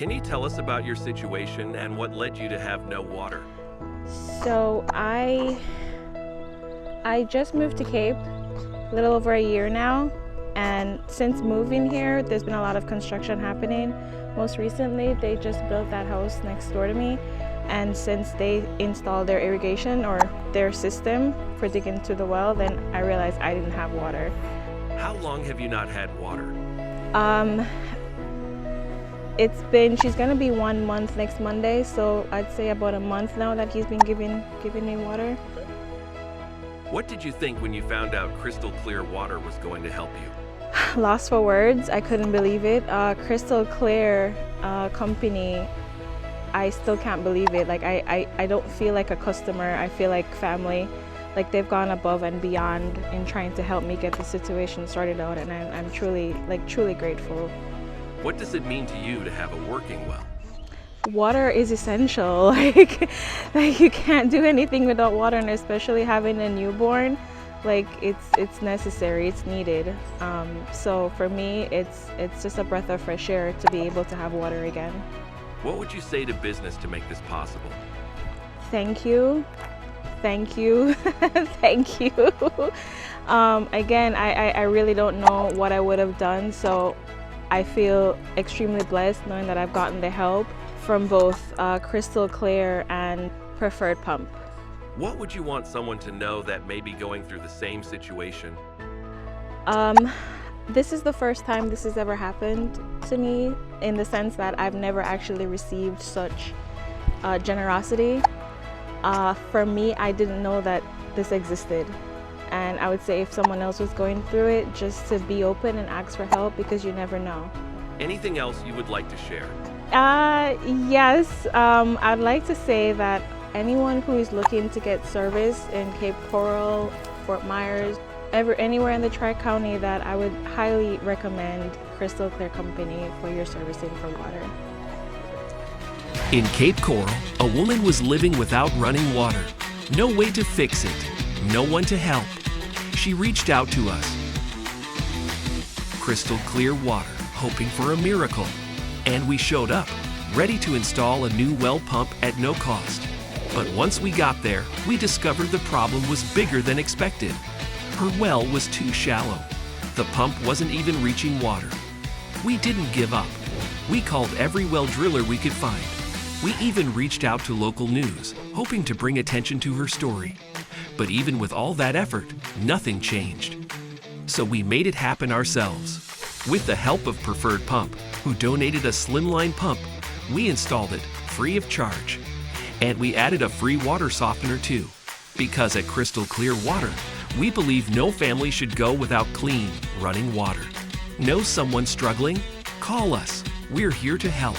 Can you tell us about your situation and what led you to have no water? So I just moved to Cape a little over a year now, and since moving here, there's been a lot of construction happening. Most recently, they just built that house next door to me, and since they installed their irrigation or their system for digging to the well, then I realized I didn't have water. How long have you not had water? Um, she's gonna be 1 month next Monday, so I'd say about a month now that he's been giving me water. What did you think when you found out crystal clear water was going to help you? Lost for words. I couldn't believe it. Crystal Clear company, I still can't believe it. Like I don't feel like a customer. I feel like family. Like they've gone above and beyond in trying to help me get the situation sorted out, and I'm truly grateful. What does it mean to you to have a working well? Water is essential. Like you can't do anything without water, and especially having a newborn, like it's necessary, it's needed. So for me, it's just a breath of fresh air to be able to have water again. What would you say to business to make this possible? Thank you, thank you, thank you. Again, I really don't know what I would have done, so I feel extremely blessed knowing that I've gotten the help from both Crystal Clear and Preferred Pump. What would you want someone to know that may be going through the same situation? This is the first time this has ever happened to me, in the sense that I've never actually received such generosity. For me, I didn't know that this existed. And I would say if someone else was going through it, just to be open and ask for help, because you never know. Anything else you would like to share? Yes, I'd like to say that anyone who is looking to get service in Cape Coral, Fort Myers, anywhere in the Tri-County, that I would highly recommend Crystal Clear Company for your servicing for water. In Cape Coral, a woman was living without running water. No way to fix it. No one to help. She reached out to us. Crystal clear water, hoping for a miracle. And we showed up, ready to install a new well pump at no cost. But once we got there, we discovered the problem was bigger than expected. Her well was too shallow. The pump wasn't even reaching water. We didn't give up. We called every well driller we could find. We even reached out to local news, hoping to bring attention to her story. But even with all that effort, nothing changed. So we made it happen ourselves. With the help of Preferred Pump, who donated a slimline pump, we installed it free of charge. And we added a free water softener too. Because at Crystal Clear Water, we believe no family should go without clean, running water. Know someone struggling? Call us. We're here to help.